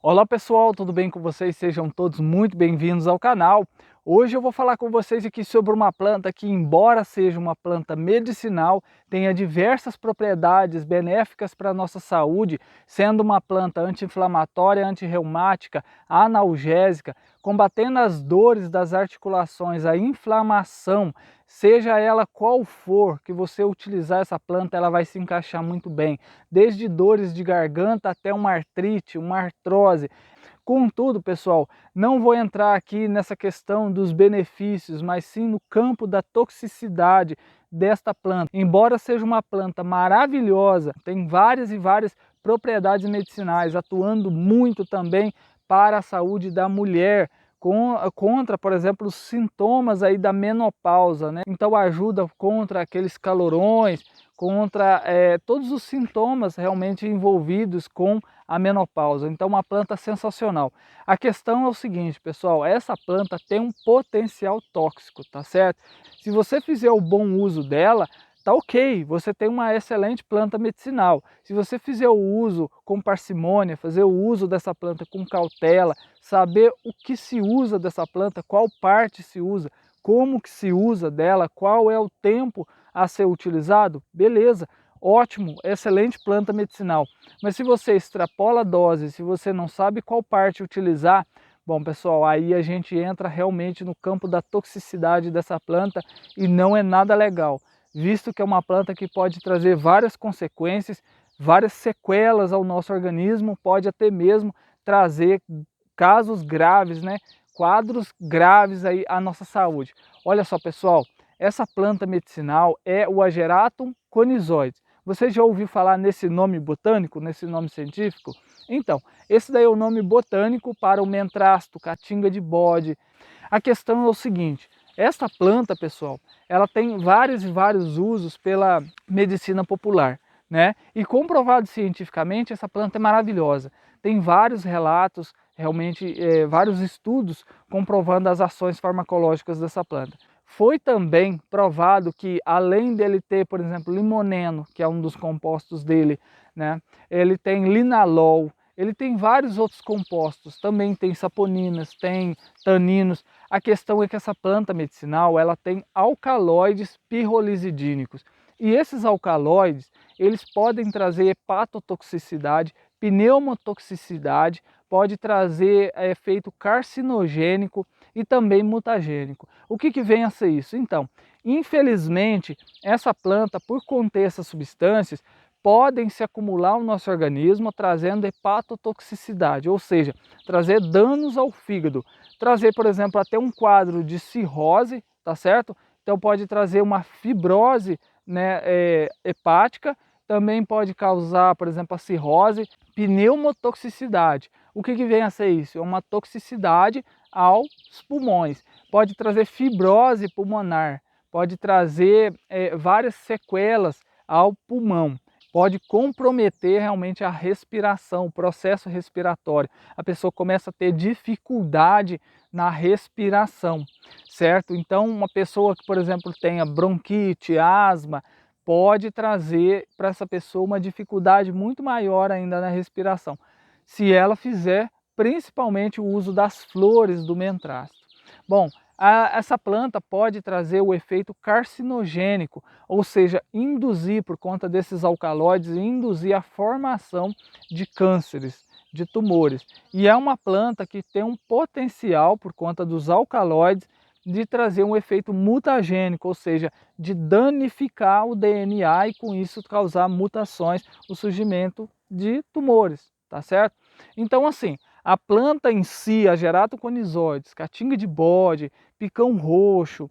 Olá pessoal, tudo bem com vocês? Sejam todos muito bem-vindos ao canal. Hoje eu vou falar com vocês aqui sobre uma planta que, embora seja uma planta medicinal, tenha diversas propriedades benéficas para a nossa saúde, sendo uma planta anti-inflamatória, antirreumática, analgésica, combatendo as dores das articulações, a inflamação, seja ela qual for que você utilizar essa planta, ela vai se encaixar muito bem, desde dores de garganta até uma artrite, uma artrose. Contudo, pessoal, não vou entrar aqui nessa questão dos benefícios, mas sim no campo da toxicidade desta planta. Embora seja uma planta maravilhosa, tem várias e várias propriedades medicinais, atuando muito também para a saúde da mulher, contra, por exemplo, os sintomas aí da menopausa, né? Então ajuda contra aqueles calorões, contra todos os sintomas realmente envolvidos com a menopausa. Então uma planta sensacional. A questão é o seguinte, pessoal, essa planta tem um potencial tóxico, tá certo? Se você fizer o bom uso dela, tá ok, você tem uma excelente planta medicinal. Se você fizer o uso com parcimônia, fazer o uso dessa planta com cautela, saber o que se usa dessa planta, qual parte se usa, como que se usa dela, qual é o tempo a ser utilizado, beleza, ótimo, excelente planta medicinal. Mas se você extrapola a dose, se você não sabe qual parte utilizar, bom pessoal, aí a gente entra realmente no campo da toxicidade dessa planta e não é nada legal, visto que é uma planta que pode trazer várias consequências, várias sequelas ao nosso organismo, pode até mesmo trazer casos graves, né? Quadros graves aí à nossa saúde. Olha só pessoal, essa planta medicinal é o Ageratum conizoides. Você já ouviu falar nesse nome botânico, nesse nome científico? Então, esse daí é o nome botânico para o mentrasto, caatinga de bode. A questão é o seguinte, esta planta, pessoal, ela tem vários e vários usos pela medicina popular, né? E comprovado cientificamente, essa planta é maravilhosa. Tem vários relatos, realmente vários estudos comprovando as ações farmacológicas dessa planta. Foi também provado que, além dele ter, por exemplo, limoneno, que é um dos compostos dele, né? Ele tem linalol, ele tem vários outros compostos, também tem saponinas, tem taninos. A questão é que essa planta medicinal, ela tem alcaloides pirrolizidínicos. E esses alcaloides, eles podem trazer hepatotoxicidade, pneumotoxicidade, pode trazer efeito carcinogênico e também mutagênico. O que vem a ser isso? Então, infelizmente, essa planta, por conter essas substâncias, podem se acumular no nosso organismo, trazendo hepatotoxicidade, ou seja, trazer danos ao fígado, trazer, por exemplo, até um quadro de cirrose, tá certo? Então pode trazer uma fibrose, né, hepática, também pode causar, por exemplo, a cirrose, pneumotoxicidade. O que vem a ser isso? É uma toxicidade aos pulmões. Pode trazer fibrose pulmonar, pode trazer várias sequelas ao pulmão. Pode comprometer realmente a respiração, o processo respiratório. A pessoa começa a ter dificuldade na respiração, certo? Então, uma pessoa que, por exemplo, tenha bronquite, asma, pode trazer para essa pessoa uma dificuldade muito maior ainda na respiração, se ela fizer principalmente o uso das flores do mentrasto. Bom, essa planta pode trazer o efeito carcinogênico, ou seja, induzir, por conta desses alcaloides, induzir a formação de cânceres, de tumores. E é uma planta que tem um potencial, por conta dos alcaloides, de trazer um efeito mutagênico, ou seja, de danificar o DNA e com isso causar mutações, o surgimento de tumores, tá certo? Então assim, a planta em si, a Ageratum conizoides, caatinga de bode, picão roxo,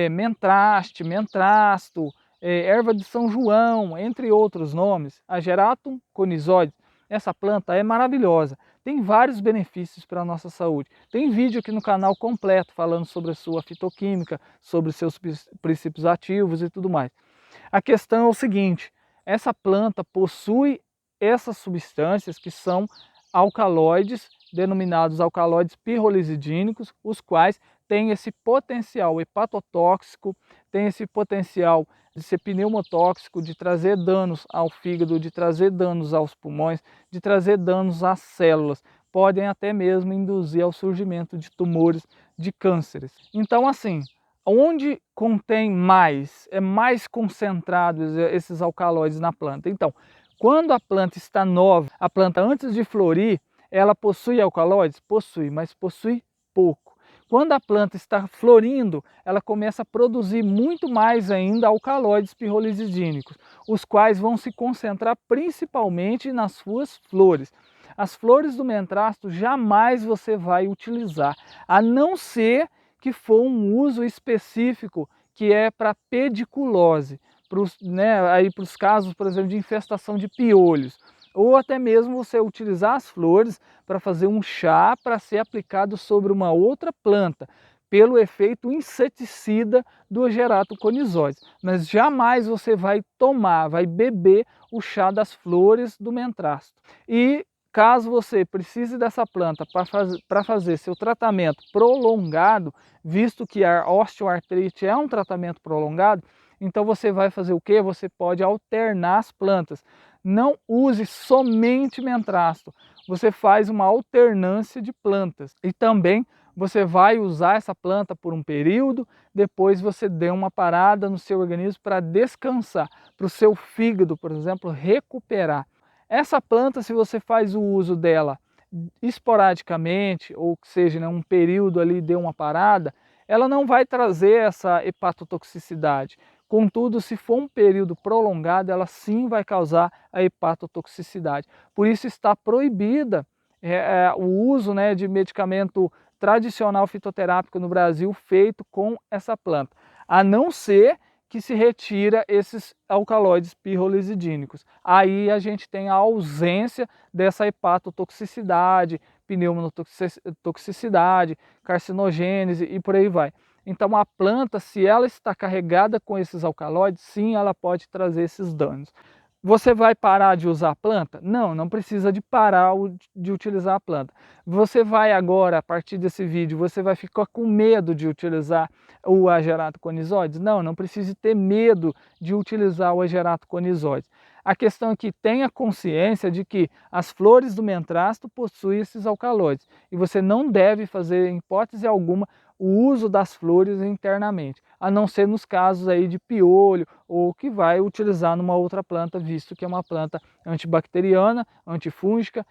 mentraste, mentrasto, erva de São João, entre outros nomes, a Ageratum conizoides, essa planta é maravilhosa, tem vários benefícios para a nossa saúde. Tem vídeo aqui no canal completo falando sobre a sua fitoquímica, sobre seus princípios ativos e tudo mais. A questão é o seguinte, essa planta possui essas substâncias que são alcaloides, denominados alcaloides pirrolizidínicos, os quais têm esse potencial hepatotóxico, têm esse potencial de ser pneumotóxico, de trazer danos ao fígado, de trazer danos aos pulmões, de trazer danos às células. podem até mesmo induzir ao surgimento de tumores, de cânceres. Então assim, onde contém mais, é mais concentrado esses alcaloides na planta? Então, quando a planta está nova, a planta antes de florir, ela possui alcaloides? Possui, mas possui pouco. Quando a planta está florindo, ela começa a produzir muito mais ainda alcaloides pirrolizidínicos, os quais vão se concentrar principalmente nas suas flores. As flores do mentrasto jamais você vai utilizar, a não ser que for um uso específico que é para pediculose, para os casos, por exemplo, de infestação de piolhos, ou até mesmo você utilizar as flores para fazer um chá para ser aplicado sobre uma outra planta, pelo efeito inseticida do Aegerato conizoides. Mas jamais você vai tomar, vai beber o chá das flores do mentrasto. E caso você precise dessa planta para fazer seu tratamento prolongado, visto que a osteoartrite é um tratamento prolongado, então você vai fazer o quê? Você pode alternar as plantas. Não use somente mentrasto, você faz uma alternância de plantas. E também você vai usar essa planta por um período, depois você dê uma parada no seu organismo para descansar, para o seu fígado, por exemplo, recuperar. Essa planta, se você faz o uso dela esporadicamente, ou que seja, um período ali dê uma parada, ela não vai trazer essa hepatotoxicidade. Contudo, se for um período prolongado, ela sim vai causar a hepatotoxicidade. Por isso está proibida o uso de medicamento tradicional fitoterápico no Brasil feito com essa planta, a não ser que se retira esses alcaloides pirrolizidínicos. Aí a gente tem a ausência dessa hepatotoxicidade, pneumotoxicidade, carcinogênese e por aí vai. Então a planta, se ela está carregada com esses alcaloides, sim, ela pode trazer esses danos. Você vai parar de usar a planta? Não, não precisa de parar de utilizar a planta. Você vai agora, a partir desse vídeo, você vai ficar com medo de utilizar o Aegerato conizoides? Não, não precisa ter medo de utilizar o Aegerato conizoides. A questão é que tenha consciência de que as flores do mentrasto possuem esses alcaloides e você não deve fazer, em hipótese alguma, o uso das flores internamente, a não ser nos casos aí de piolho ou que vai utilizar numa outra planta, visto que é uma planta antibacteriana, antifúngica,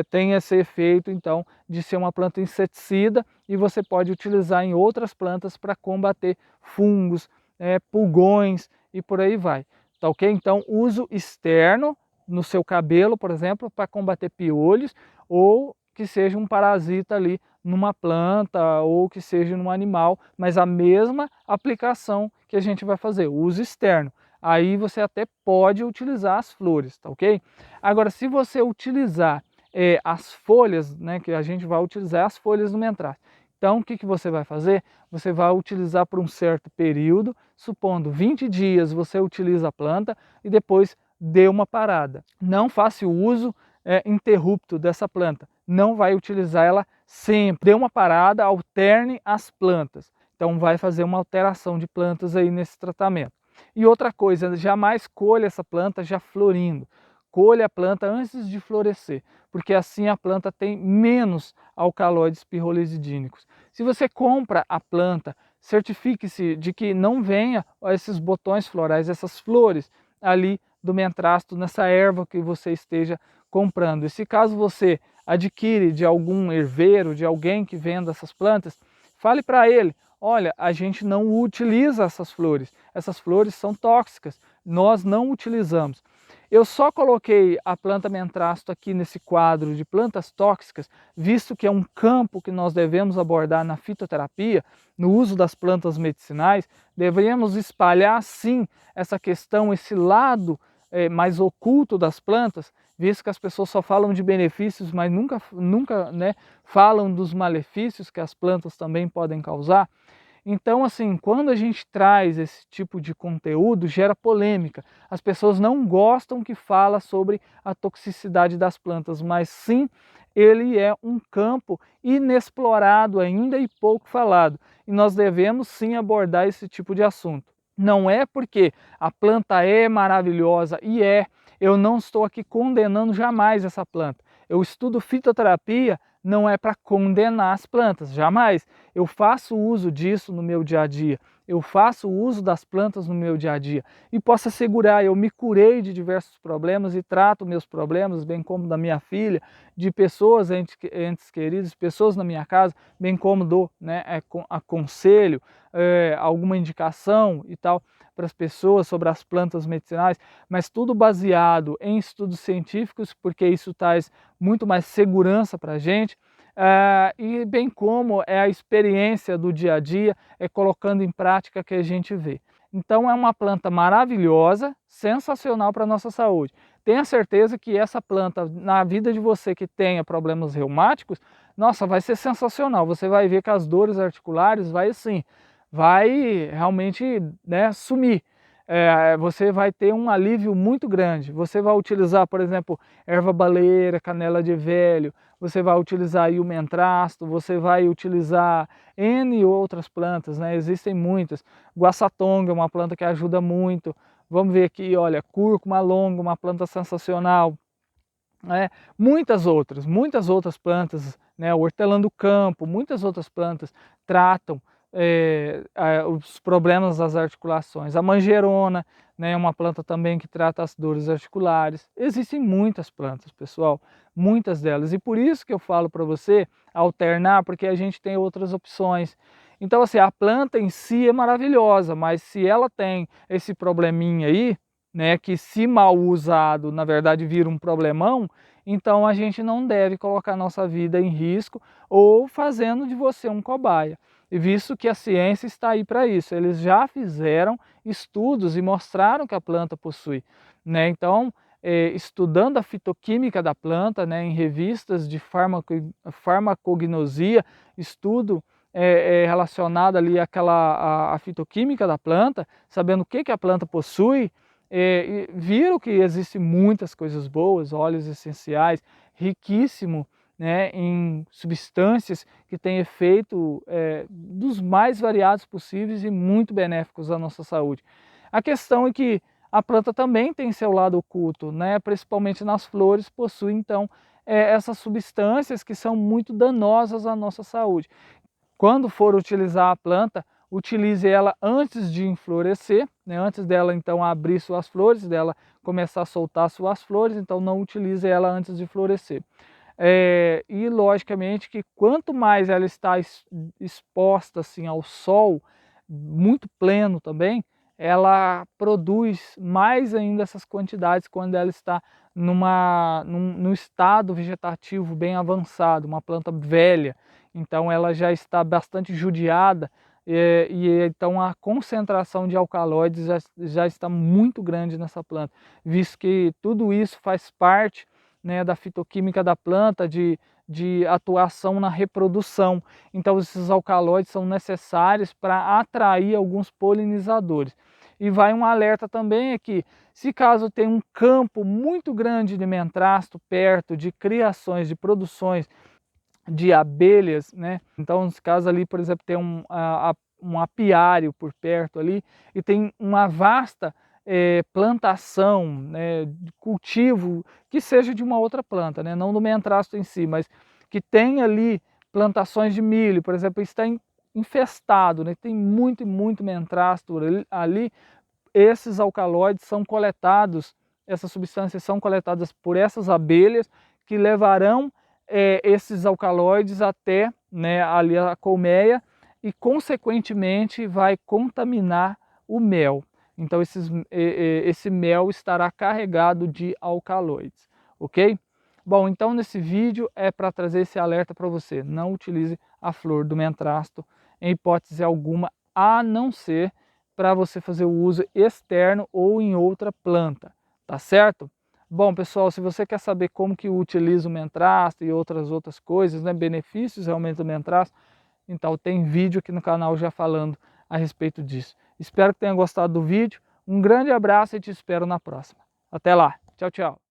tem esse efeito então de ser uma planta inseticida e você pode utilizar em outras plantas para combater fungos, pulgões e por aí vai. Tá ok? Então, uso externo no seu cabelo, por exemplo, para combater piolhos ou que seja um parasita ali numa planta ou que seja num animal, mas a mesma aplicação que a gente vai fazer, o uso externo. Aí você até pode utilizar as flores, tá ok? Agora, se você utilizar as folhas, que a gente vai utilizar as folhas do mentrasto. Então, o que você vai fazer? Você vai utilizar por um certo período, supondo 20 dias você utiliza a planta e depois dê uma parada. Não faça o uso interrupto dessa planta. Não vai utilizar ela sempre. Dê uma parada, alterne as plantas. Então vai fazer uma alteração de plantas aí nesse tratamento. E outra coisa, jamais colha essa planta já florindo. Colha a planta antes de florescer, porque assim a planta tem menos alcaloides pirrolizidínicos. Se você compra a planta, certifique-se de que não venha esses botões florais, essas flores ali do mentrasto, nessa erva que você esteja comprando. E se caso você adquire de algum herveiro, de alguém que venda essas plantas, fale para ele: olha, a gente não utiliza essas flores são tóxicas, nós não utilizamos. Eu só coloquei a planta mentrasto aqui nesse quadro de plantas tóxicas, visto que é um campo que nós devemos abordar na fitoterapia, no uso das plantas medicinais, deveríamos espalhar sim essa questão, esse lado mais oculto das plantas, visto que as pessoas só falam de benefícios, mas nunca falam dos malefícios que as plantas também podem causar. Então, assim, quando a gente traz esse tipo de conteúdo, gera polêmica. As pessoas não gostam que fala sobre a toxicidade das plantas, mas sim, ele é um campo inexplorado ainda e pouco falado. E nós devemos sim abordar esse tipo de assunto. Não é porque a planta é maravilhosa e eu não estou aqui condenando jamais essa planta. Eu estudo fitoterapia não é para condenar as plantas, jamais. Eu faço uso disso no meu dia a dia, eu faço uso das plantas no meu dia a dia e posso assegurar, eu me curei de diversos problemas e trato meus problemas, bem como da minha filha, de pessoas entes queridos, pessoas na minha casa, bem como dou, né, aconselho, alguma indicação e tal para as pessoas sobre as plantas medicinais, mas tudo baseado em estudos científicos, porque isso traz muito mais segurança para a gente, e bem como é a experiência do dia a dia, é colocando em prática que a gente vê. Então é uma planta maravilhosa, sensacional para a nossa saúde. Tenha certeza que essa planta, na vida de você que tenha problemas reumáticos, nossa, vai ser sensacional. Você vai ver que as dores articulares vai realmente, né, sumir. Você vai ter um alívio muito grande. Você vai utilizar, por exemplo, erva baleeira, canela de velho, você vai utilizar aí o mentrasto, você vai utilizar N outras plantas, né? Existem muitas. Guaçatonga é uma planta que ajuda muito. Vamos ver aqui, olha, cúrcuma longa, uma planta sensacional. Muitas outras plantas, né, o hortelã do campo, muitas outras plantas tratam os problemas das articulações. A manjerona, né, é uma planta também que trata as dores articulares. Existem muitas plantas, pessoal, muitas delas. E por isso que eu falo para você alternar, porque a gente tem outras opções. Então, assim, a planta em si é maravilhosa, mas se ela tem esse probleminha aí, né, que se mal usado, na verdade, vira um problemão, então a gente não deve colocar nossa vida em risco ou fazendo de você um cobaia. E visto que a ciência está aí para isso, eles já fizeram estudos e mostraram que a planta possui, né? Então, estudando a fitoquímica da planta, né, em revistas de farmacognosia, estudo relacionado ali à fitoquímica da planta, sabendo o que a planta possui, e viram que existem muitas coisas boas, óleos essenciais, riquíssimo, né, em substâncias que têm efeito dos mais variados possíveis e muito benéficos à nossa saúde. A questão é que a planta também tem seu lado oculto, né, principalmente nas flores, possui então essas substâncias que são muito danosas à nossa saúde. Quando for utilizar a planta, utilize ela antes de enflorescer, né? Antes dela então abrir suas flores, dela começar a soltar suas flores, então não utilize ela antes de florescer. E logicamente que quanto mais ela está exposta assim, ao sol, muito pleno também, ela produz mais ainda essas quantidades quando ela está num estado vegetativo bem avançado, uma planta velha. Então ela já está bastante judiada e então a concentração de alcaloides já está muito grande nessa planta, visto que tudo isso faz parte, né, da fitoquímica da planta, de atuação na reprodução. Então esses alcaloides são necessários para atrair alguns polinizadores. E vai um alerta também aqui, se caso tem um campo muito grande de mentrasto perto, de criações, de produções de abelhas, né? Então, nesse caso ali, por exemplo, tem um apiário por perto ali e tem uma vasta plantação, né, de cultivo que seja de uma outra planta, né? Não do mentrasto em si, mas que tem ali plantações de milho, por exemplo, está infestado, né? Tem muito mentrasto ali. Esses alcaloides são coletados, essas substâncias são coletadas por essas abelhas que levarão esses alcaloides até, né, ali a colmeia e consequentemente vai contaminar o mel. Então esse mel estará carregado de alcaloides, ok? Bom, então nesse vídeo é para trazer esse alerta para você. Não utilize a flor do mentrasto em hipótese alguma, a não ser para você fazer o uso externo ou em outra planta, tá certo? Bom, pessoal, se você quer saber como que utiliza o mentrasto e outras coisas, né, benefícios realmente do mentrasto, então tem vídeo aqui no canal já falando a respeito disso. Espero que tenha gostado do vídeo. Um grande abraço e te espero na próxima. Até lá. Tchau, tchau.